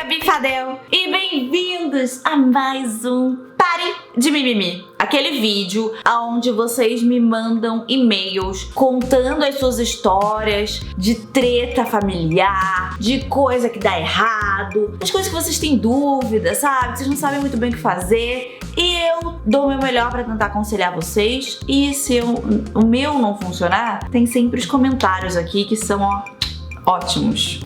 Gabi Fadel e bem-vindos a mais um Pare de Mimimi. Aquele vídeo onde vocês me mandam e-mails contando as suas histórias de treta familiar, de coisa que dá errado, as coisas que vocês têm dúvida, sabe? Vocês não sabem muito bem o que fazer. E eu dou o meu melhor pra tentar aconselhar vocês. E se o meu não funcionar, tem sempre os comentários aqui que são, ótimos.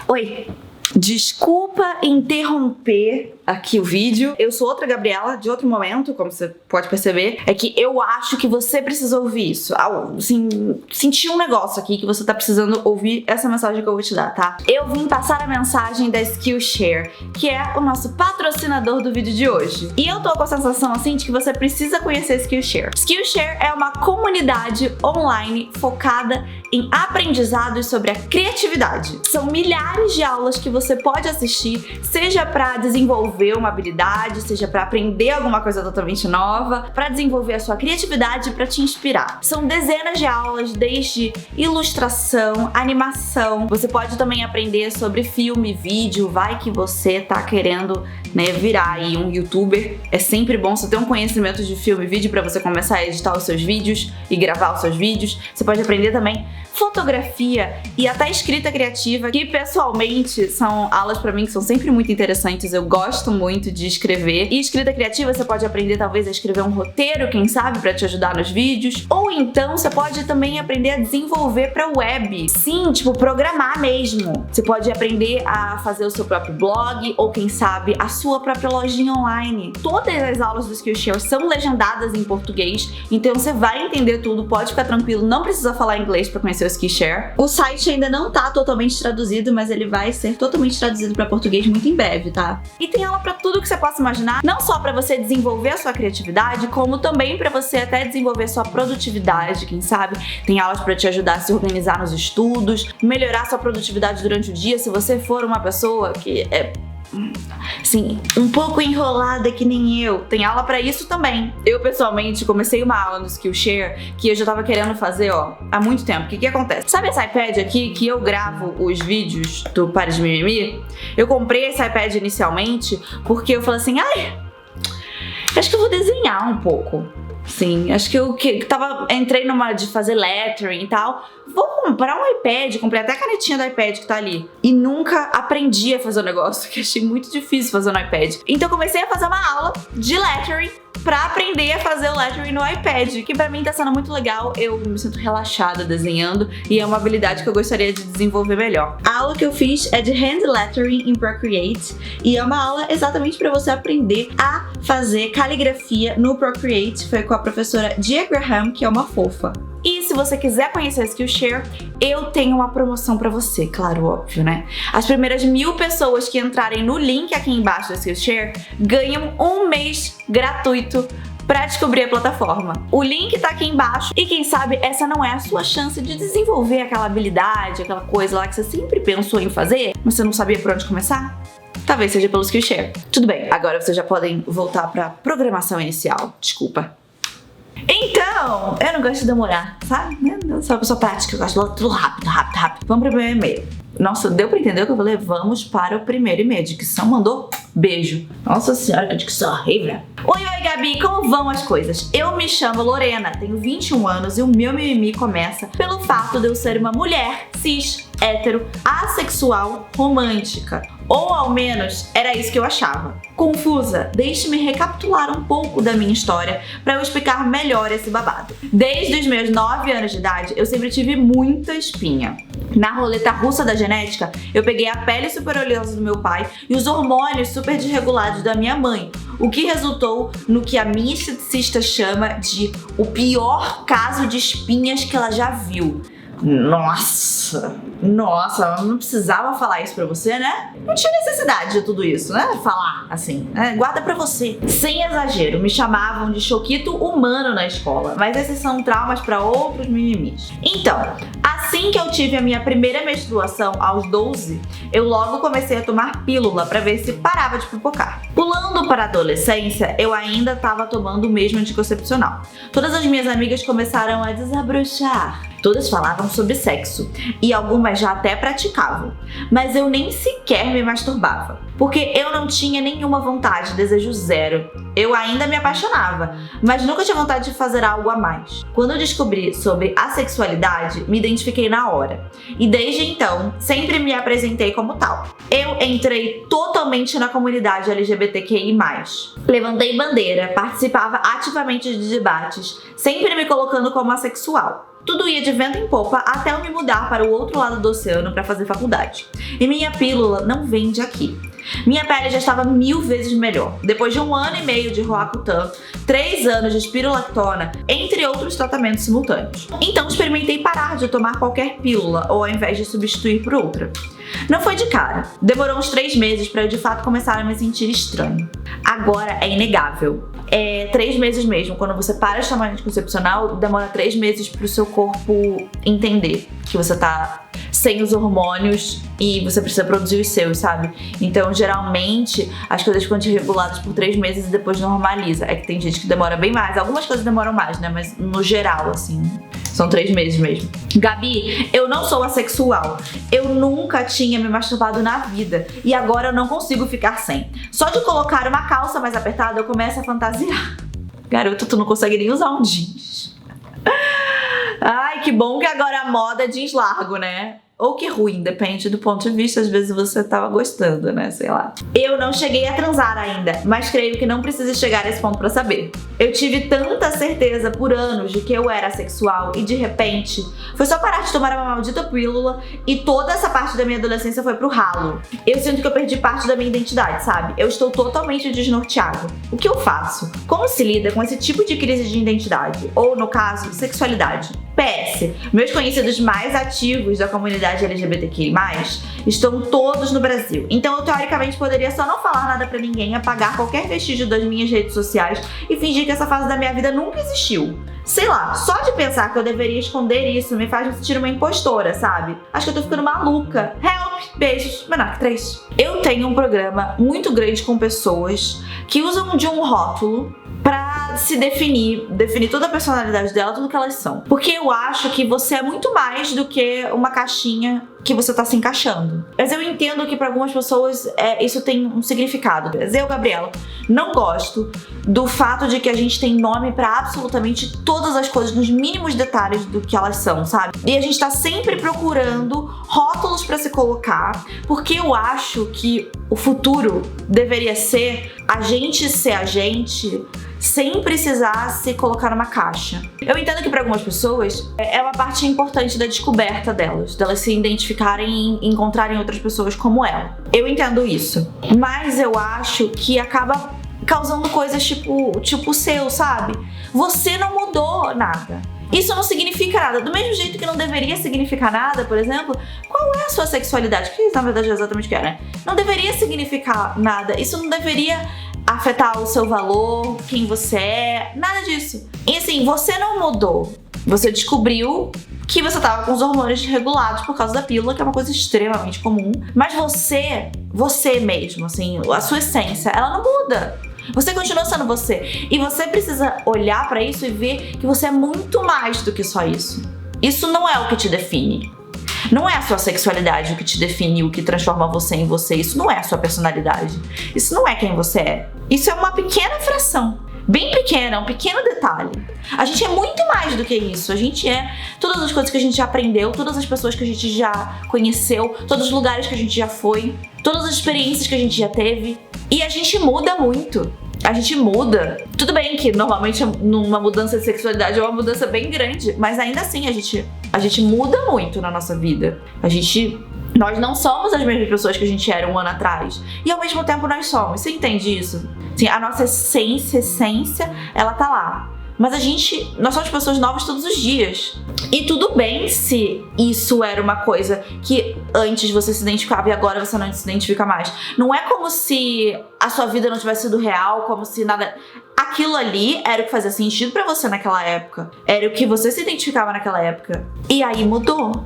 Oi! Desculpa interromper aqui o vídeo. Eu sou outra Gabriela, de outro momento, como você pode perceber. É que eu acho que você precisa ouvir isso. Assim, senti um negócio aqui que você tá precisando ouvir essa mensagem que eu vou te dar, tá? Eu vim passar a mensagem da Skillshare, que é o nosso patrocinador do vídeo de hoje. E eu tô com a sensação, assim, de que você precisa conhecer Skillshare. Skillshare é uma comunidade online focada em aprendizados sobre a criatividade. São milhares de aulas que você pode assistir, seja para desenvolver uma habilidade, seja para aprender alguma coisa totalmente nova, para desenvolver a sua criatividade e para te inspirar. São dezenas de aulas, desde ilustração, animação. Você pode também aprender sobre filme, vídeo, vai que você tá querendo, virar aí um youtuber. É sempre bom você ter um conhecimento de filme e vídeo para você começar a editar os seus vídeos e gravar os seus vídeos. Você pode aprender também fotografia e até escrita criativa, que pessoalmente são aulas pra mim que são sempre muito interessantes. Eu gosto muito de escrever. E escrita criativa você pode aprender talvez a escrever um roteiro, quem sabe, pra te ajudar nos vídeos. Ou então você pode também aprender a desenvolver pra web. Sim, tipo programar mesmo. Você pode aprender a fazer o seu próprio blog ou quem sabe a sua própria lojinha online. Todas as aulas do Skillshare são legendadas em português, então você vai entender tudo, pode ficar tranquilo, não precisa falar inglês pra conhecer o Skillshare. O site ainda não tá totalmente traduzido, mas ele vai ser totalmente traduzido para português muito em breve, tá? E tem aula para tudo que você possa imaginar, não só para você desenvolver a sua criatividade, como também para você até desenvolver a sua produtividade, quem sabe? Tem aulas para te ajudar a se organizar nos estudos, melhorar a sua produtividade durante o dia, se você for uma pessoa que é assim, um pouco enrolada que nem eu. Tem aula pra isso também. Eu, pessoalmente, comecei uma aula no Skillshare que eu já tava querendo fazer, há muito tempo. O que acontece? Sabe esse iPad aqui que eu gravo os vídeos do Pare de Mimimi? Eu comprei esse iPad inicialmente porque eu falei assim, acho que eu vou desenhar um pouco. Sim, acho que eu entrei numa de fazer lettering e tal. Vou comprar um iPad, comprei até a canetinha do iPad que tá ali. E nunca aprendi a fazer o negócio, que achei muito difícil fazer no iPad. Então eu comecei a fazer uma aula de lettering pra aprender a fazer o lettering no iPad, que pra mim tá sendo muito legal. Eu me sinto relaxada desenhando e é uma habilidade que eu gostaria de desenvolver melhor. A aula que eu fiz é de Hand Lettering em Procreate e é uma aula exatamente pra você aprender a fazer caligrafia no Procreate. Foi com a professora Gia Graham, que é uma fofa. E se você quiser conhecer a Skillshare, eu tenho uma promoção pra você, claro, óbvio, né? As primeiras 1000 pessoas que entrarem no link aqui embaixo da Skillshare ganham um mês gratuito pra descobrir a plataforma. O link tá aqui embaixo e quem sabe essa não é a sua chance de desenvolver aquela habilidade, aquela coisa lá que você sempre pensou em fazer, mas você não sabia por onde começar? Talvez seja pelo Skillshare. Tudo bem, agora vocês já podem voltar pra programação inicial. Desculpa. Então, eu não gosto de demorar, sabe? Eu sou uma pessoa prática, eu gosto de tudo rápido. Vamos pro primeiro e-mail. Nossa, deu pra entender o que eu falei? Vamos para o primeiro e-mail. A dicção mandou beijo. Nossa senhora, a dicção horrível. Oi, Gabi, como vão as coisas? Eu me chamo Lorena, tenho 21 anos e o meu mimimi começa pelo fato de eu ser uma mulher cis, hétero, assexual, romântica. Ou ao menos era isso que eu achava. Confusa, deixe-me recapitular um pouco da minha história para eu explicar melhor esse babado. Desde os meus 9 anos de idade, eu sempre tive muita espinha. Na roleta russa da genética, eu peguei a pele super oleosa do meu pai e os hormônios super desregulados da minha mãe, o que resultou no que a minha esteticista chama de o pior caso de espinhas que ela já viu. Nossa, eu não precisava falar isso pra você, né? Não tinha necessidade de tudo isso, né? Falar assim, né? Guarda pra você. Sem exagero, me chamavam de choquito humano na escola, mas esses são traumas pra outros mimimis. Então, assim que eu tive a minha primeira menstruação, aos 12, eu logo comecei a tomar pílula pra ver se parava de pipocar. Pulando para a adolescência, eu ainda tava tomando o mesmo anticoncepcional. Todas as minhas amigas começaram a desabrochar Todas falavam sobre sexo e algumas já até praticavam, mas eu nem sequer me masturbava, porque eu não tinha nenhuma vontade, desejo zero. Eu ainda me apaixonava, mas nunca tinha vontade de fazer algo a mais. Quando eu descobri sobre a sexualidade, me identifiquei na hora. E desde então, sempre me apresentei como tal. Eu entrei totalmente na comunidade LGBTQI+. Levantei bandeira, participava ativamente de debates, sempre me colocando como assexual. Tudo ia de vento em popa até eu me mudar para o outro lado do oceano para fazer faculdade. E minha pílula não vende aqui. Minha pele já estava 1000 vezes melhor. Depois de 1 ano e meio de Roacutan, 3 anos de espirulactona, entre outros tratamentos simultâneos. Então experimentei parar de tomar qualquer pílula, ou ao invés de substituir por outra. Não foi de cara. Demorou uns 3 meses para eu de fato começar a me sentir estranho. Agora é inegável. 3 meses mesmo. Quando você para de tomar anticoncepcional, demora 3 meses pro seu corpo entender que você tá sem os hormônios e você precisa produzir os seus, sabe? Então, geralmente, as coisas ficam desreguladas por 3 meses e depois normaliza. É que tem gente que demora bem mais. Algumas coisas demoram mais, né? Mas no geral, assim, são 3 meses mesmo. Gabi, eu não sou assexual. Eu nunca tinha me masturbado na vida. E agora eu não consigo ficar sem. Só de colocar uma calça mais apertada, eu começo a fantasiar. Garoto, tu não consegue nem usar um jeans. Ai, que bom que agora a moda é jeans largo, né? Ou que ruim, depende do ponto de vista. Às vezes você tava gostando, né? Sei lá. Eu não cheguei a transar ainda, mas creio que não precisa chegar a esse ponto pra saber. Eu tive tanta certeza por anos de que eu era sexual e de repente foi só parar de tomar uma maldita pílula e toda essa parte da minha adolescência foi pro ralo. Eu sinto que eu perdi parte da minha identidade, sabe? Eu estou totalmente desnorteado. O que eu faço? Como se lida com esse tipo de crise de identidade? Ou, no caso, sexualidade? PS, meus conhecidos mais ativos da comunidade LGBTQI+, estão todos no Brasil. Então eu teoricamente poderia só não falar nada pra ninguém, apagar qualquer vestígio das minhas redes sociais e fingir que essa fase da minha vida nunca existiu. Sei lá, só de pensar que eu deveria esconder isso me faz me sentir uma impostora, sabe? Acho que eu tô ficando maluca. Help! Beijos, Menor que 3. Eu tenho um programa muito grande com pessoas que usam de um rótulo pra se definir toda a personalidade dela, tudo que elas são. Porque eu acho que você é muito mais do que uma caixinha que você tá se encaixando. Mas eu entendo que pra algumas pessoas isso tem um significado. Eu, Gabriela, não gosto do fato de que a gente tem nome pra absolutamente todas as coisas, nos mínimos detalhes do que elas são, sabe? E a gente tá sempre procurando rótulos pra se colocar, porque eu acho que o futuro deveria ser a gente sem precisar se colocar numa caixa. Eu entendo que para algumas pessoas é uma parte importante da descoberta delas se identificarem e encontrarem outras pessoas como ela. Eu entendo isso, mas eu acho que acaba causando coisas tipo o seu, sabe? Você não mudou nada. Isso não significa nada. Do mesmo jeito que não deveria significar nada, por exemplo, qual é a sua sexualidade? Que na verdade é exatamente o que é, né? Não deveria significar nada. Isso não deveria afetar o seu valor, quem você é, nada disso. E assim, você não mudou. Você descobriu que você tava com os hormônios desregulados por causa da pílula, que é uma coisa extremamente comum. Mas você mesmo, assim, a sua essência, ela não muda. Você continua sendo você. E você precisa olhar pra isso e ver que você é muito mais do que só isso. Isso não é o que te define. Não é a sua sexualidade o que te define, o que transforma você em você. Isso não é a sua personalidade. Isso não é quem você é. Isso é uma pequena fração. Bem pequena, um pequeno detalhe. A gente é muito mais do que isso. A gente é todas as coisas que a gente já aprendeu, todas as pessoas que a gente já conheceu, todos os lugares que a gente já foi, todas as experiências que a gente já teve. E a gente muda muito. A gente muda. Tudo bem que normalmente numa mudança de sexualidade é uma mudança bem grande, mas ainda assim a gente muda muito na nossa vida. Nós não somos as mesmas pessoas que a gente era um ano atrás. E ao mesmo tempo nós somos. Você entende isso? Assim, a nossa essência, ela tá lá. Mas nós somos pessoas novas todos os dias. E tudo bem se isso era uma coisa que antes você se identificava e agora você não se identifica mais. Não é como se a sua vida não tivesse sido real, como se nada... Aquilo ali era o que fazia sentido pra você naquela época. Era o que você se identificava naquela época. E aí mudou.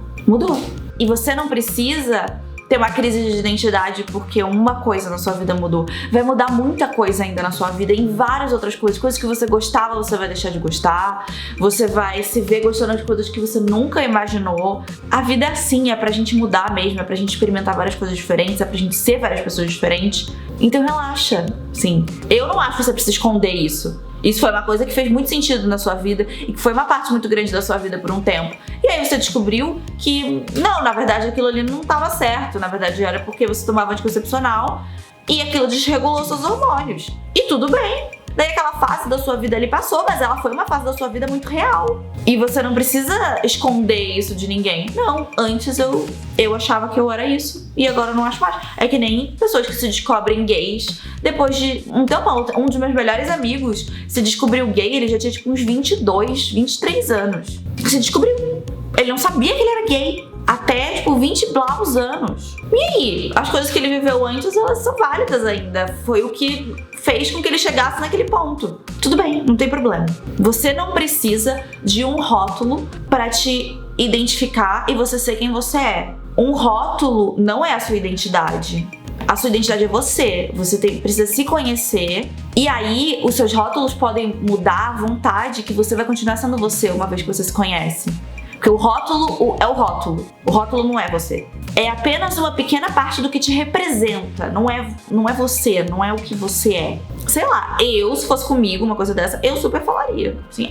E você não precisa ter uma crise de identidade porque uma coisa na sua vida mudou. Vai mudar muita coisa ainda na sua vida, em várias outras coisas. Coisas que você gostava, você vai deixar de gostar. Você vai se ver gostando de coisas que você nunca imaginou. A vida é assim, é pra gente mudar mesmo, é pra gente experimentar várias coisas diferentes, é pra gente ser várias pessoas diferentes. Então relaxa, sim. Eu não acho que você precisa esconder isso. Isso foi uma coisa que fez muito sentido na sua vida e que foi uma parte muito grande da sua vida por um tempo. E aí você descobriu que, não, na verdade aquilo ali não estava certo. Na verdade era porque você tomava anticoncepcional e aquilo desregulou seus hormônios. E tudo bem. Daí aquela fase da sua vida ali passou, mas ela foi uma fase da sua vida muito real. E você não precisa esconder isso de ninguém. Não, antes eu achava que eu era isso e agora eu não acho mais. É que nem pessoas que se descobrem gays depois de um tempo. Um dos meus melhores amigos se descobriu gay, ele já tinha tipo uns 22, 23 anos. Se descobriu. Ele não sabia que ele era gay. Até, tipo, 20 e blaus anos. E aí? As coisas que ele viveu antes, elas são válidas ainda. Foi o que fez com que ele chegasse naquele ponto. Tudo bem, não tem problema. Você não precisa de um rótulo para te identificar e você ser quem você é. Um rótulo não é a sua identidade. A sua identidade é você. Você precisa se conhecer. E aí, os seus rótulos podem mudar à vontade, que você vai continuar sendo você uma vez que você se conhece. Porque o rótulo é o rótulo. O rótulo não é você. É apenas uma pequena parte do que te representa. Não é você, não é o que você é. Sei lá, se fosse comigo uma coisa dessa, eu super falaria. Assim,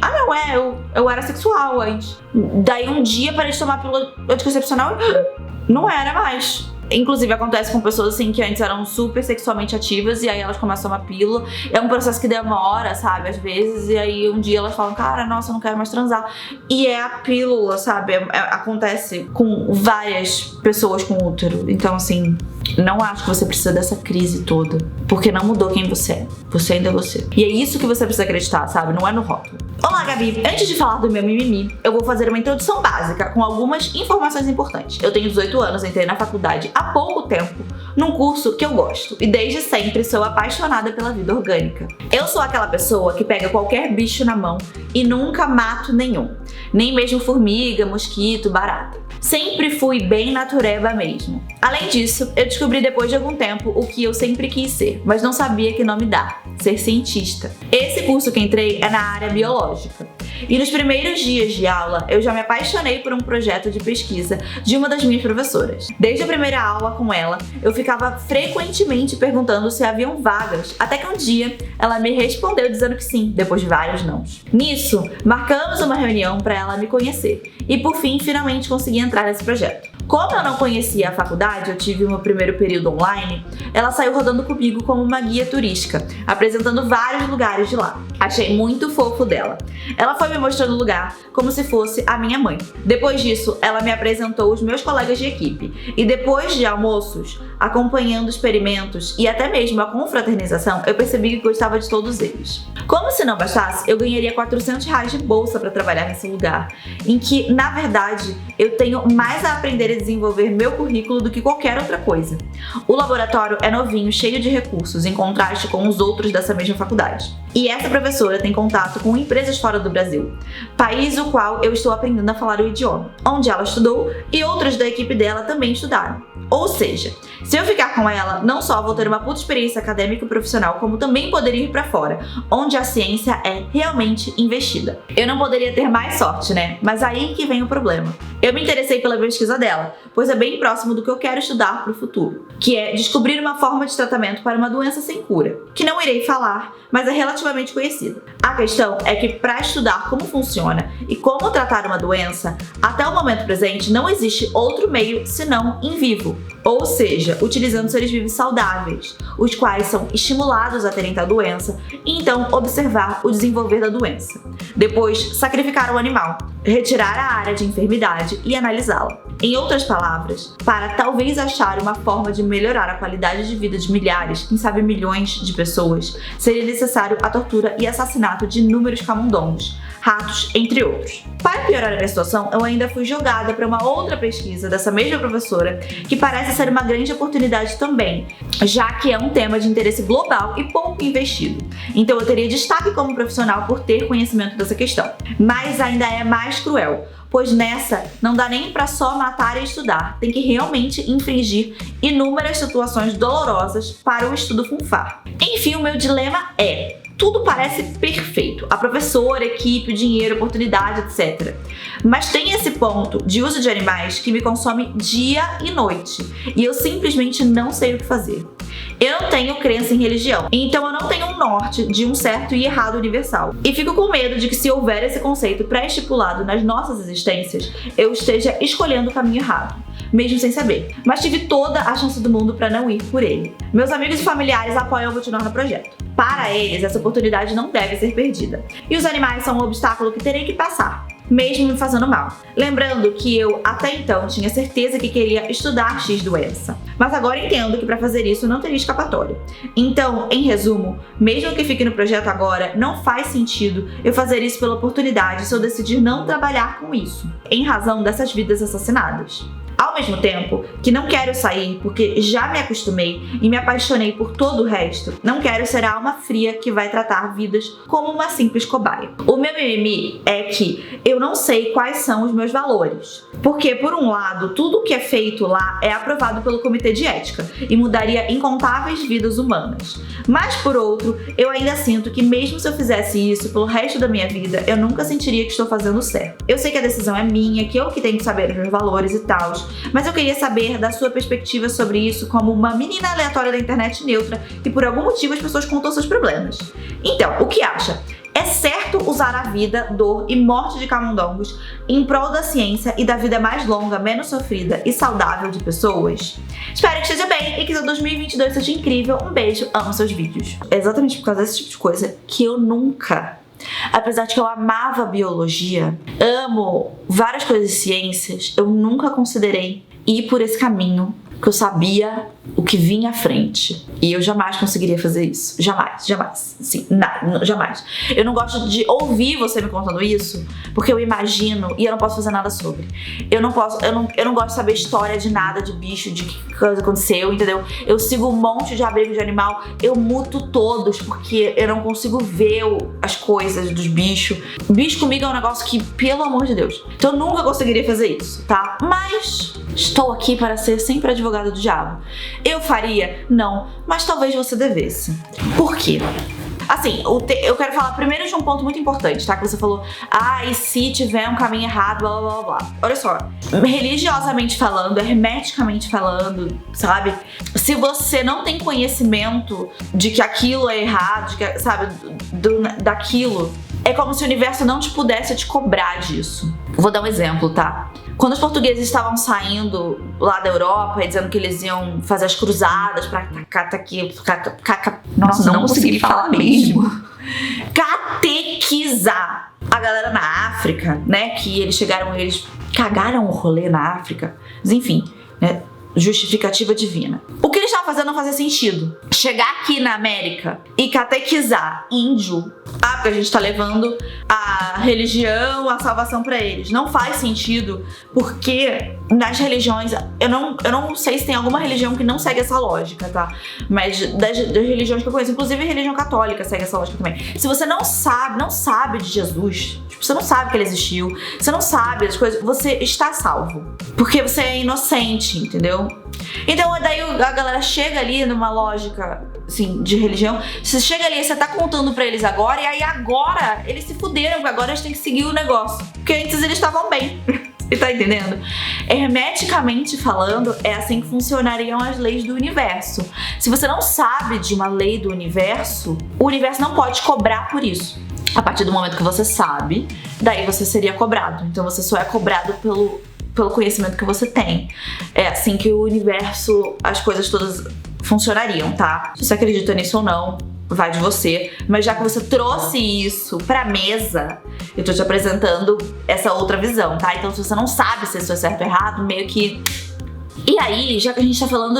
eu era sexual antes. Daí um dia parei de tomar pílula anticoncepcional e não era mais. Inclusive acontece com pessoas assim que antes eram super sexualmente ativas e aí elas começam a tomar pílula. É um processo que demora, sabe, às vezes. E aí um dia elas falam, cara, nossa, eu não quero mais transar. E é a pílula, sabe, acontece com várias pessoas com útero. Então assim, não acho que você precisa dessa crise toda, porque não mudou quem você é. Você ainda é você. E é isso que você precisa acreditar, sabe, não é no rótulo. Olá, Gabi! Antes de falar do meu mimimi, eu vou fazer uma introdução básica com algumas informações importantes. Eu tenho 18 anos, entrei na faculdade há pouco tempo, num curso que eu gosto e desde sempre sou apaixonada pela vida orgânica. Eu sou aquela pessoa que pega qualquer bicho na mão e nunca mato nenhum, nem mesmo formiga, mosquito, barata. Sempre fui bem natureba mesmo. Além disso, eu descobri depois de algum tempo o que eu sempre quis ser, mas não sabia que nome dar: ser cientista. Esse curso que entrei é na área biológica. E nos primeiros dias de aula, eu já me apaixonei por um projeto de pesquisa de uma das minhas professoras. Desde a primeira aula com ela, eu ficava frequentemente perguntando se haviam vagas, até que um dia ela me respondeu dizendo que sim, depois de vários nãos. Nisso, marcamos uma reunião para ela me conhecer e por fim, finalmente consegui entrar nesse projeto. Como eu não conhecia a faculdade, eu tive o meu primeiro período online, ela saiu rodando comigo como uma guia turística, apresentando vários lugares de lá. Achei muito fofo dela. Ela foi me mostrando o lugar como se fosse a minha mãe. Depois disso, ela me apresentou os meus colegas de equipe. E depois de almoços, acompanhando experimentos e até mesmo a confraternização, eu percebi que gostava de todos eles. Como se não bastasse, eu ganharia R$400 de bolsa para trabalhar nesse lugar, em que, na verdade, eu tenho mais a aprender e desenvolver meu currículo do que qualquer outra coisa. O laboratório é novinho, cheio de recursos, em contraste com os outros dessa mesma faculdade. E essa professora tem contato com empresas fora do Brasil, país o qual eu estou aprendendo a falar o idioma, onde ela estudou e outras da equipe dela também estudaram. Ou seja, se eu ficar com ela, não só vou ter uma puta experiência acadêmica e profissional, como também poderia ir pra fora, onde a ciência é realmente investida. Eu não poderia ter mais sorte, né? Mas aí que vem o problema. Eu me interessei pela pesquisa dela, pois é bem próximo do que eu quero estudar pro futuro, que é descobrir uma forma de tratamento para uma doença sem cura, que não irei falar, mas é relativamente conhecida. A questão é que para estudar como funciona e como tratar uma doença, até o momento presente não existe outro meio senão in vivo, ou seja, utilizando seres vivos saudáveis, os quais são estimulados a terem tal doença e então observar o desenvolver da doença. Depois, sacrificar o animal, retirar a área de enfermidade e analisá-la. Em outras palavras, para talvez achar uma forma de melhorar a qualidade de vida de milhares, quem sabe milhões de pessoas, seria necessário a tortura e assassinato de inúmeros camundongos, ratos, entre outros. Para piorar a minha situação, eu ainda fui jogada para uma outra pesquisa dessa mesma professora, que parece parece ser uma grande oportunidade também, já que é um tema de interesse global e pouco investido. Então eu teria destaque como profissional por ter conhecimento dessa questão. Mas ainda é mais cruel, pois nessa não dá nem pra só matar e estudar, tem que realmente infringir inúmeras situações dolorosas para o estudo funfar. Enfim, o meu dilema é: tudo parece perfeito, a professora, a equipe, o dinheiro, a oportunidade, etc. Mas tem esse ponto de uso de animais que me consome dia e noite, e eu simplesmente não sei o que fazer. Eu não tenho crença em religião, então eu não tenho um norte de um certo e errado universal. E fico com medo de que, se houver esse conceito pré-estipulado nas nossas existências, eu esteja escolhendo o caminho errado, mesmo sem saber. Mas tive toda a chance do mundo para não ir por ele. Meus amigos e familiares apoiam eu continuar no projeto. Para eles, essa oportunidade não deve ser perdida. E os animais são um obstáculo que terei que passar, mesmo me fazendo mal. Lembrando que eu, até então, tinha certeza que queria estudar X doença. Mas agora entendo que para fazer isso não teria escapatória. Então, em resumo, mesmo que fique no projeto agora, não faz sentido eu fazer isso pela oportunidade se eu decidir não trabalhar com isso, em razão dessas vidas assassinadas. Ao mesmo tempo que não quero sair porque já me acostumei e me apaixonei por todo o resto, não quero ser a alma fria que vai tratar vidas como uma simples cobaia. O meu mimimi é que eu não sei quais são os meus valores. Porque, por um lado, tudo que é feito lá é aprovado pelo Comitê de Ética e mudaria incontáveis vidas humanas. Mas, por outro, eu ainda sinto que, mesmo se eu fizesse isso pelo resto da minha vida, eu nunca sentiria que estou fazendo certo. Eu sei que a decisão é minha, que eu que tenho que saber os meus valores e tal, mas eu queria saber da sua perspectiva sobre isso como uma menina aleatória da internet neutra e por algum motivo as pessoas contam seus problemas. Então, o que acha? É certo usar a vida, dor e morte de camundongos em prol da ciência e da vida mais longa, menos sofrida e saudável de pessoas? Espero que esteja bem e que seu 2022 seja incrível. Um beijo, amo seus vídeos. É exatamente por causa desse tipo de coisa que eu nunca, apesar de que eu amava biologia, amo várias coisas de ciências, eu nunca considerei ir por esse caminho, que eu sabia o que vinha à frente. E eu jamais conseguiria fazer isso. Jamais, jamais. Sim, não, jamais. Eu não gosto de ouvir você me contando isso, porque eu imagino e eu não posso fazer nada sobre. Eu não gosto de saber história de nada, de bicho, de que coisa aconteceu, entendeu? Eu sigo um monte de abrigo de animal, eu muto todos, porque eu não consigo ver as coisas dos bichos. Bicho comigo é um negócio que, pelo amor de Deus. Então eu nunca conseguiria fazer isso, tá? Mas estou aqui para ser sempre advogada do diabo. Eu faria? Não, mas talvez você devesse. Por quê? Assim, eu quero falar primeiro de um ponto muito importante, tá? Que você falou, e se tiver um caminho errado, blá blá blá blá. Olha só, religiosamente falando, hermeticamente falando, sabe? Se você não tem conhecimento de que aquilo é errado, de que, sabe, daquilo, é como se o universo não pudesse te cobrar disso. Vou dar um exemplo, tá? Quando os portugueses estavam saindo lá da Europa e dizendo que eles iam fazer as cruzadas pra nossa, não consegui falar mesmo. Catequizar a galera na África, né? Que eles cagaram o rolê na África. Mas enfim, né? Justificativa divina. O que eles estavam fazendo não fazia sentido. Chegar aqui na América e catequizar índio, porque a gente tá levando a religião, a salvação pra eles. Não faz sentido, porque nas religiões, eu não sei se tem alguma religião que não segue essa lógica, tá? Mas das religiões que eu conheço, inclusive a religião católica segue essa lógica também. Se você não sabe de Jesus, tipo, você não sabe que ele existiu, você não sabe as coisas, você está salvo. Porque você é inocente, entendeu? Então daí a galera chega ali numa lógica, assim, de religião. Você chega ali e você tá contando pra eles agora, e aí agora eles se fuderam, porque agora eles têm que seguir o negócio. Porque antes eles estavam bem. Você tá entendendo? Hermeticamente falando, é assim que funcionariam as leis do universo. Se você não sabe de uma lei do universo, o universo não pode cobrar por isso. A partir do momento que você sabe, daí você seria cobrado. Então você só é cobrado pelo conhecimento que você tem. É assim que o universo, as coisas todas funcionariam, tá? Se você acredita nisso ou não, vai de você. Mas já que você trouxe isso pra mesa, eu tô te apresentando essa outra visão, tá? Então se você não sabe se isso é certo ou errado, meio que... E aí, já que a gente tá falando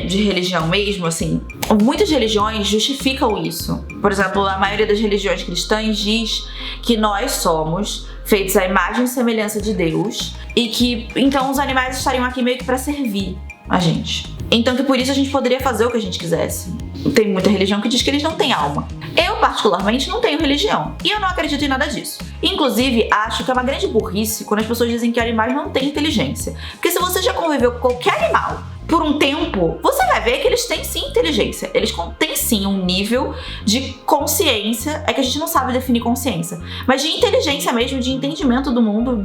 de religião mesmo, assim, muitas religiões justificam isso. Por exemplo, a maioria das religiões cristãs diz que nós somos feitos à imagem e semelhança de Deus e que, então, os animais estariam aqui meio que pra servir. a gente. Então que por isso a gente poderia fazer o que a gente quisesse. Tem muita religião que diz que eles não têm alma. Eu, particularmente, não tenho religião. E eu não acredito em nada disso. Inclusive, acho que é uma grande burrice quando as pessoas dizem que animais não têm inteligência. Porque se você já conviveu com qualquer animal por um tempo, você vai ver que eles têm sim inteligência. Eles têm sim um nível de consciência. É que a gente não sabe definir consciência. Mas de inteligência mesmo, de entendimento do mundo,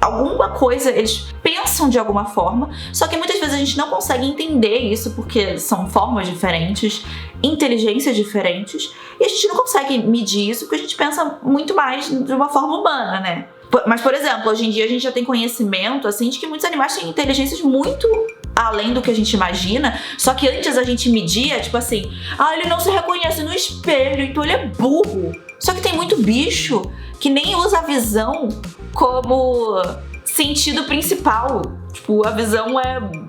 alguma coisa, eles pensam de alguma forma. Só que muitas vezes a gente não consegue entender isso porque são formas diferentes, inteligências diferentes. E a gente não consegue medir isso porque a gente pensa muito mais de uma forma humana, né? Mas, por exemplo, hoje em dia a gente já tem conhecimento, assim, de que muitos animais têm inteligências muito além do que a gente imagina. Só que antes a gente media, tipo assim, ele não se reconhece no espelho, então ele é burro. Só que tem muito bicho que nem usa a visão como sentido principal. Tipo, a visão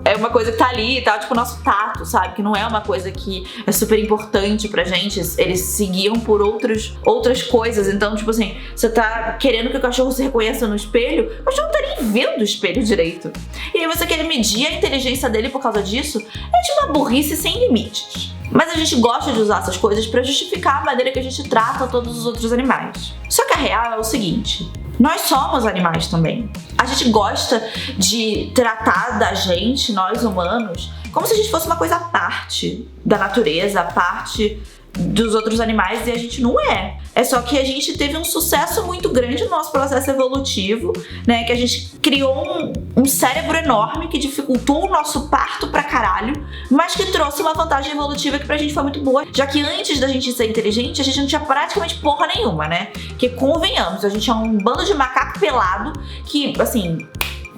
é uma coisa que tá ali e tal, tipo o nosso tato, sabe? Que não é uma coisa que é super importante pra gente. Eles seguiam por outras coisas. Então, tipo assim, você tá querendo que o cachorro se reconheça no espelho, o cachorro não tá nem vendo o espelho direito. E aí você quer medir a inteligência dele por causa disso? É de uma burrice sem limites. Mas a gente gosta de usar essas coisas pra justificar a maneira que a gente trata todos os outros animais. Só que a real é o seguinte: nós somos animais também. A gente gosta de tratar da gente, nós humanos, como se a gente fosse uma coisa à parte da natureza, à parte dos outros animais, e a gente não é. É só que a gente teve um sucesso muito grande no nosso processo evolutivo, né? Que a gente criou um cérebro enorme que dificultou o nosso parto pra caralho, mas que trouxe uma vantagem evolutiva que pra gente foi muito boa, já que antes da gente ser inteligente, a gente não tinha praticamente porra nenhuma, né? Que convenhamos, a gente é um bando de macaco pelado que, assim,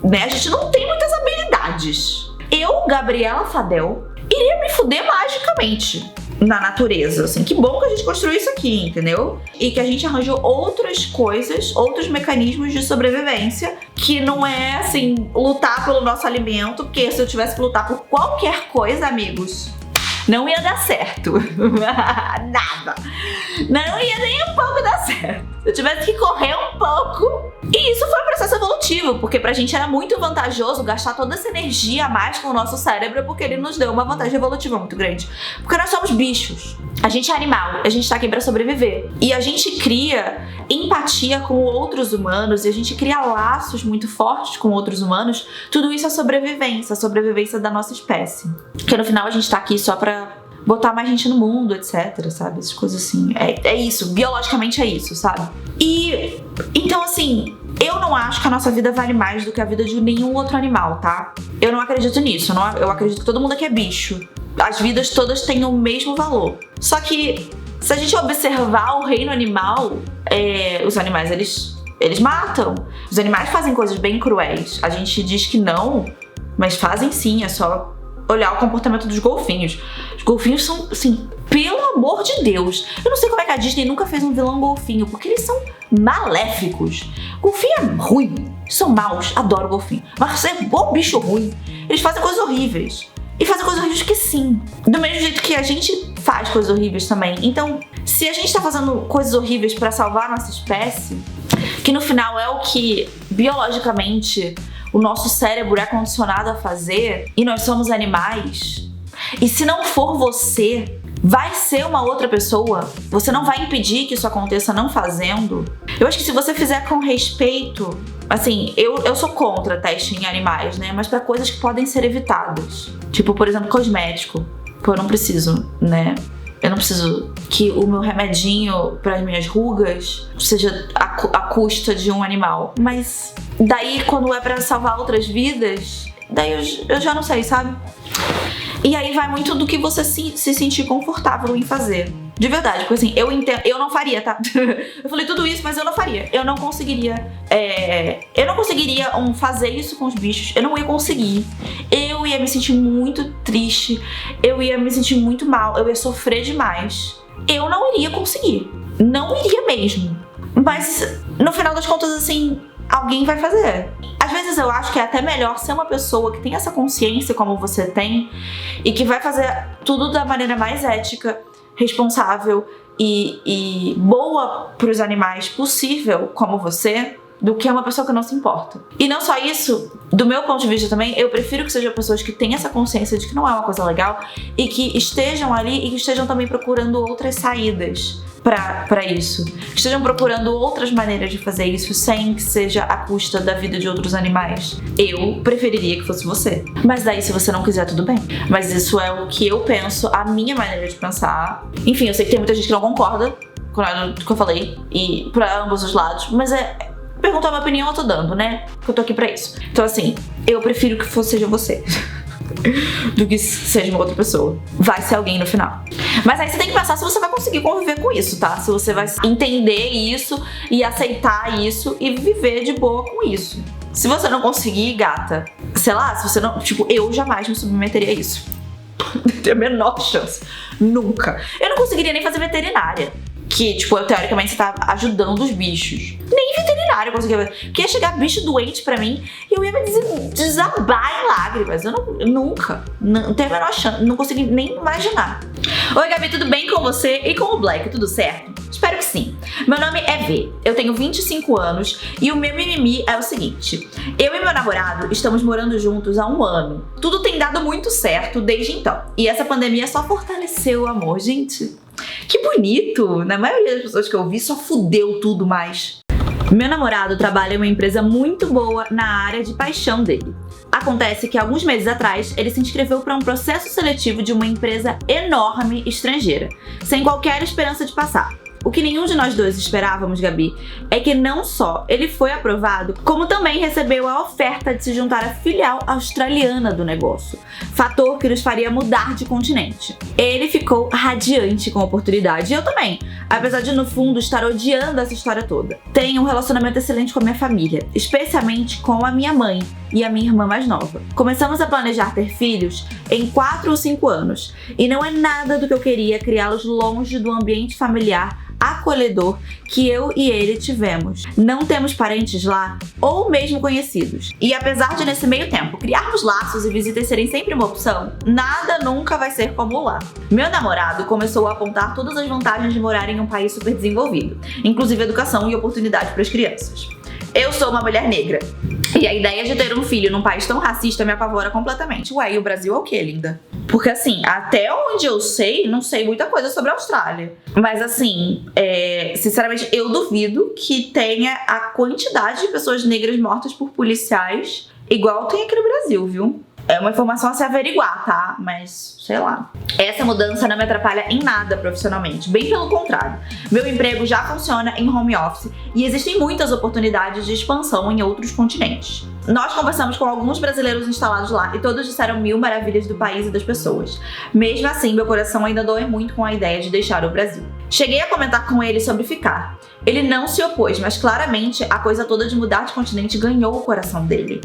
né? A gente não tem muitas habilidades. Eu, Gabriela Fadel, iria me fuder magicamente na natureza, assim. Que bom que a gente construiu isso aqui, entendeu? E que a gente arranjou outras coisas, outros mecanismos de sobrevivência, que não é, assim, lutar pelo nosso alimento, porque se eu tivesse que lutar por qualquer coisa, amigos, não ia dar certo. Nada. Não ia nem um pouco dar certo. Se eu tivesse que correr um pouco. E isso foi um processo evolutivo, porque pra gente era muito vantajoso gastar toda essa energia a mais com o nosso cérebro, porque ele nos deu uma vantagem evolutiva muito grande. Porque nós somos bichos. A gente é animal, a gente tá aqui pra sobreviver. E a gente cria empatia com outros humanos, e a gente cria laços muito fortes com outros humanos. Tudo isso é sobrevivência, a sobrevivência da nossa espécie. Porque no final a gente tá aqui só pra botar mais gente no mundo, etc, sabe? Essas coisas assim. É isso, biologicamente é isso, sabe? E, então assim, eu não acho que a nossa vida vale mais do que a vida de nenhum outro animal, tá? Eu não acredito nisso, eu acredito que todo mundo aqui é bicho. As vidas todas têm o mesmo valor. Só que, se a gente observar o reino animal, os animais, eles matam. Os animais fazem coisas bem cruéis. A gente diz que não, mas fazem sim, é só olhar o comportamento dos golfinhos. Os golfinhos são, assim, pelo amor de Deus. Eu não sei como é que a Disney nunca fez um vilão golfinho, porque eles são maléficos. Golfinho é ruim, são maus, adoro golfinho. Mas é bom bicho ruim. Eles fazem coisas horríveis. E fazem coisas horríveis que sim. Do mesmo jeito que a gente faz coisas horríveis também. Então, se a gente tá fazendo coisas horríveis pra salvar a nossa espécie, que no final é o que biologicamente o nosso cérebro é condicionado a fazer, e nós somos animais, e se não for você, vai ser uma outra pessoa, você não vai impedir que isso aconteça não fazendo. Eu acho que se você fizer com respeito, assim, eu sou contra teste em animais, né, mas pra coisas que podem ser evitadas, tipo, por exemplo, cosmético. Pô, eu não preciso, né? Eu não preciso que o meu remedinho para as minhas rugas seja a custa de um animal. Mas daí, quando é para salvar outras vidas, daí eu já não sei, sabe? E aí vai muito do que você se sentir confortável em fazer. De verdade, porque assim, eu entendo, eu não faria, tá? Eu falei tudo isso, mas eu não faria. Eu não conseguiria. Eu não conseguiria fazer isso com os bichos. Eu não ia conseguir. Eu ia me sentir muito triste. Eu ia me sentir muito mal. Eu ia sofrer demais. Eu não iria conseguir. Não iria mesmo. Mas no final das contas, assim, alguém vai fazer. Às vezes eu acho que é até melhor ser uma pessoa que tem essa consciência como você tem e que vai fazer tudo da maneira mais ética, responsável e boa para os animais possível, como você, do que uma pessoa que não se importa. E não só isso, do meu ponto de vista também, eu prefiro que sejam pessoas que tenham essa consciência de que não é uma coisa legal e que estejam ali e que estejam também procurando outras saídas pra isso. Que estejam procurando outras maneiras de fazer isso sem que seja à custa da vida de outros animais. Eu preferiria que fosse você. Mas daí, se você não quiser, tudo bem. Mas isso é o que eu penso, a minha maneira de pensar. Enfim, eu sei que tem muita gente que não concorda com o que eu falei, e pra ambos os lados, mas perguntar a minha opinião eu tô dando, né? Porque eu tô aqui pra isso. Então assim, eu prefiro que seja você do que seja uma outra pessoa. Vai ser alguém no final. Mas aí você tem que pensar se você vai conseguir conviver com isso, tá? Se você vai entender isso e aceitar isso e viver de boa com isso. Se você não conseguir, gata, sei lá, se você não... Tipo, eu jamais me submeteria a isso. Não tem a menor chance. Nunca. Eu não conseguiria nem fazer veterinária. Que, tipo, teoricamente você tá ajudando os bichos. Nem veterinário eu conseguia fazer. Porque ia chegar bicho doente pra mim e eu ia me desabar em lágrimas. Eu nunca. Não tenho a menor chance. Não consegui nem imaginar. Oi, Gabi, tudo bem com você e com o Black? Tudo certo? Espero que sim. Meu nome é V. Eu tenho 25 anos e o meu mimimi é o seguinte. Eu e meu namorado estamos morando juntos há 1 ano. Tudo tem dado muito certo desde então. E essa pandemia só fortaleceu o amor, gente. Que bonito! Na maioria das pessoas que eu vi, só fudeu tudo mais. Meu namorado trabalha em uma empresa muito boa na área de paixão dele. Acontece que alguns meses atrás, ele se inscreveu para um processo seletivo de uma empresa enorme estrangeira, sem qualquer esperança de passar. O que nenhum de nós dois esperávamos, Gabi, é que não só ele foi aprovado, como também recebeu a oferta de se juntar à filial australiana do negócio, fator que nos faria mudar de continente. Ele ficou radiante com a oportunidade, e eu também, apesar de no fundo estar odiando essa história toda. Tenho um relacionamento excelente com a minha família, especialmente com a minha mãe e a minha irmã mais nova. Começamos a planejar ter filhos em 4 ou 5 anos, e não é nada do que eu queria criá-los longe do ambiente familiar acolhedor que eu e ele tivemos. Não temos parentes lá ou mesmo conhecidos. E apesar de nesse meio tempo criarmos laços e visitas serem sempre uma opção, nada nunca vai ser como lá. Meu namorado começou a apontar todas as vantagens de morar em um país super desenvolvido, inclusive educação e oportunidade para as crianças. Eu sou uma mulher negra e a ideia de ter um filho num país tão racista me apavora completamente. Ué, e o Brasil é o quê, linda? Porque assim, até onde eu sei, não sei muita coisa sobre a Austrália. Mas assim, sinceramente, eu duvido que tenha a quantidade de pessoas negras mortas por policiais igual tem aqui no Brasil, viu? É uma informação a se averiguar, tá? Mas, sei lá. Essa mudança não me atrapalha em nada profissionalmente. Bem pelo contrário. Meu emprego já funciona em home office e existem muitas oportunidades de expansão em outros continentes. Nós conversamos com alguns brasileiros instalados lá e todos disseram 1000 maravilhas do país e das pessoas. Mesmo assim, meu coração ainda dói muito com a ideia de deixar o Brasil. Cheguei a comentar com ele sobre ficar. Ele não se opôs, mas claramente a coisa toda de mudar de continente ganhou o coração dele.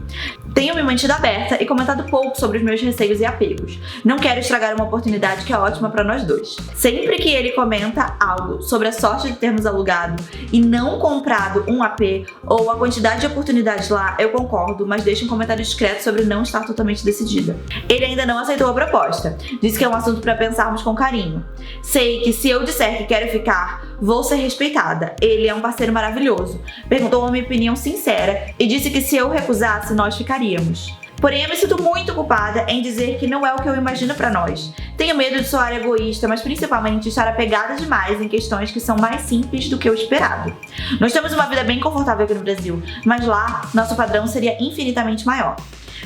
Tenho me mantido aberta e comentado pouco sobre os meus receios e apegos. Não quero estragar uma oportunidade que é ótima para nós dois. Sempre que ele comenta algo sobre a sorte de termos alugado e não comprado um AP ou a quantidade de oportunidades lá, eu concordo, mas deixo um comentário discreto sobre não estar totalmente decidida. Ele ainda não aceitou a proposta. Disse que é um assunto para pensarmos com carinho. Sei que se eu disser que quero ficar, vou ser respeitada. Ele é um parceiro maravilhoso. Perguntou a minha opinião sincera e disse que se eu recusasse, nós ficaríamos. Porém, eu me sinto muito culpada em dizer que não é o que eu imagino pra nós. Tenho medo de soar egoísta, mas principalmente estar apegada demais em questões que são mais simples do que o esperado. Nós temos uma vida bem confortável aqui no Brasil, mas lá, nosso padrão seria infinitamente maior.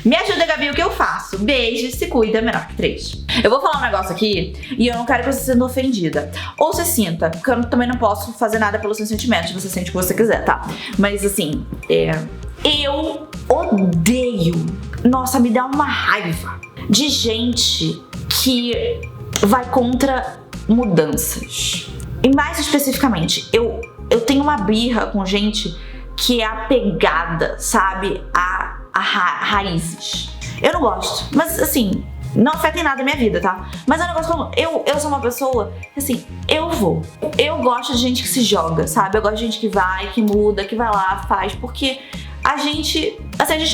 Me ajuda, Gabi, o que eu faço? Beijo, se cuida, menor que 3. Eu vou falar um negócio aqui e eu não quero que você se sinta ofendida. Ou se sinta, porque eu também não posso fazer nada pelos seus sentimentos, você sente o que você quiser, tá? Mas assim, eu odeio, nossa, me dá uma raiva de gente que vai contra mudanças. E mais especificamente, eu tenho uma birra com gente que é apegada, sabe, a raízes. Eu não gosto, mas assim, não afeta em nada a minha vida, tá? Mas é um negócio como, eu sou uma pessoa, assim, eu gosto de gente que se joga, sabe? Eu gosto de gente que vai, que muda, que vai lá, faz, porque a gente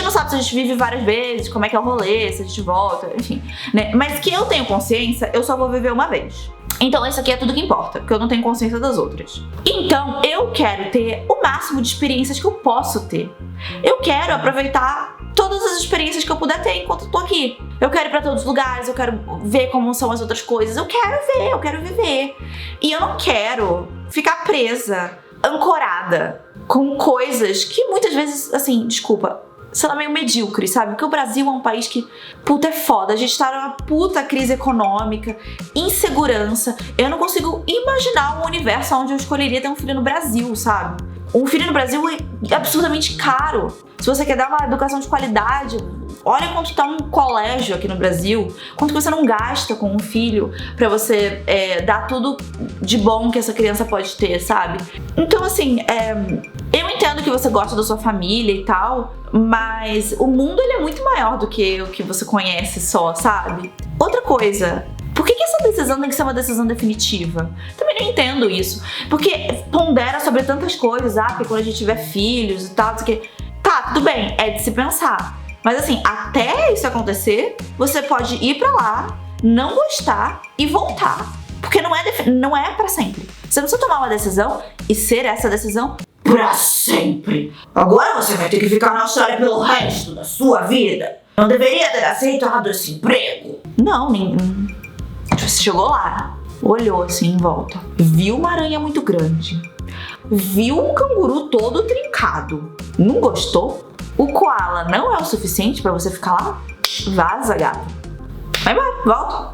não sabe se a gente vive várias vezes, como é que é o rolê, se a gente volta, enfim, né? Mas que eu tenho consciência, eu só vou viver uma vez. Então isso aqui é tudo que importa, porque eu não tenho consciência das outras. Então eu quero ter o máximo de experiências que eu posso ter. Eu quero aproveitar todas as experiências que eu puder ter enquanto eu tô aqui. Eu quero ir pra todos os lugares, eu quero ver como são as outras coisas, eu quero viver. E eu não quero ficar presa, ancorada com coisas que muitas vezes, assim, desculpa, sei lá, meio medíocre, sabe? Porque o Brasil é um país que, puta, é foda. A gente tá numa puta crise econômica, insegurança. Eu não consigo imaginar um universo onde eu escolheria ter um filho no Brasil, sabe? Um filho no Brasil é absurdamente caro. Se você quer dar uma educação de qualidade, olha quanto tá um colégio aqui no Brasil, quanto que você não gasta com um filho pra você dar tudo de bom que essa criança pode ter, sabe? Então, assim, eu entendo que você gosta da sua família e tal, mas o mundo ele é muito maior do que o que você conhece só, sabe? Outra coisa, por que essa decisão tem que ser uma decisão definitiva? Também não entendo isso. Porque pondera sobre tantas coisas, porque quando a gente tiver filhos e tal, não sei o quê. Tá, tudo bem, é de se pensar. Mas assim, até isso acontecer, você pode ir pra lá, não gostar e voltar. Porque não é pra sempre. Você não precisa tomar uma decisão e ser essa decisão pra sempre. Agora você vai ter que ficar na Austrália pelo resto da sua vida. Não deveria ter aceitado esse emprego. Não, você chegou lá, olhou assim em volta, viu uma aranha muito grande, viu um canguru todo trincado, não gostou? O koala não é o suficiente pra você ficar lá? Vaza, gata. Vai embora, volta.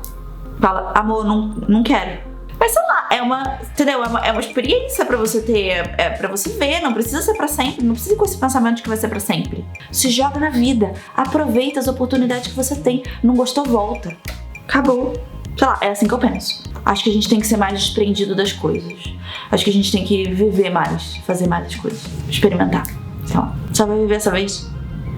Fala, amor, não quero. Mas sei lá, entendeu? É uma experiência pra você ter, pra você ver, não precisa ser pra sempre, não precisa ir com esse pensamento de que vai ser pra sempre. Se joga na vida, aproveita as oportunidades que você tem, não gostou, volta. Acabou. Sei lá, é assim que eu penso. Acho que a gente tem que ser mais desprendido das coisas. Acho que a gente tem que viver mais, fazer mais as coisas, experimentar. Sei lá, só vai viver essa vez.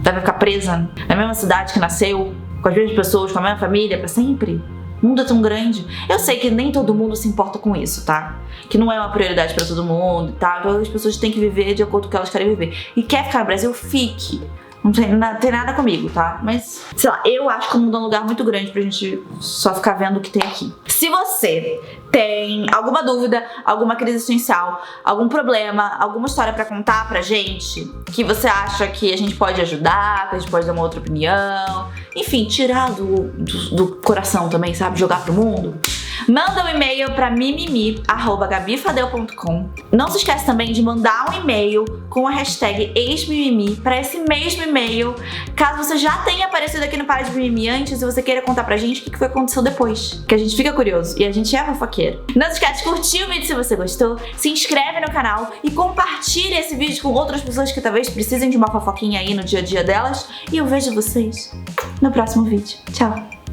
Vai ficar presa na mesma cidade que nasceu, com as mesmas pessoas, com a mesma família pra sempre. O mundo é tão grande. Eu sei que nem todo mundo se importa com isso, tá? Que não é uma prioridade pra todo mundo, tá? Então as pessoas têm que viver de acordo com o que elas querem viver. E quer ficar no Brasil, fique. Não tem nada comigo, tá? Mas, sei lá, eu acho que o mundo é um lugar muito grande pra gente só ficar vendo o que tem aqui. Se você tem alguma dúvida, alguma crise existencial, algum problema, alguma história pra contar pra gente, que você acha que a gente pode ajudar, que a gente pode dar uma outra opinião, enfim, tirar do coração também, sabe? Jogar pro mundo. Manda um e-mail pra mimimi@gabifadel.com. Não se esquece também de mandar um e-mail com a hashtag ex-mimimi pra esse mesmo e-mail, caso você já tenha aparecido aqui no Para de Mimimi antes e você queira contar pra gente o que foi que aconteceu depois, que a gente fica curioso e a gente é fofoqueiro. Não se esquece de curtir o vídeo se você gostou, se inscreve no canal e compartilha esse vídeo com outras pessoas que talvez precisem de uma fofoquinha aí no dia a dia delas, e eu vejo vocês no próximo vídeo. Tchau!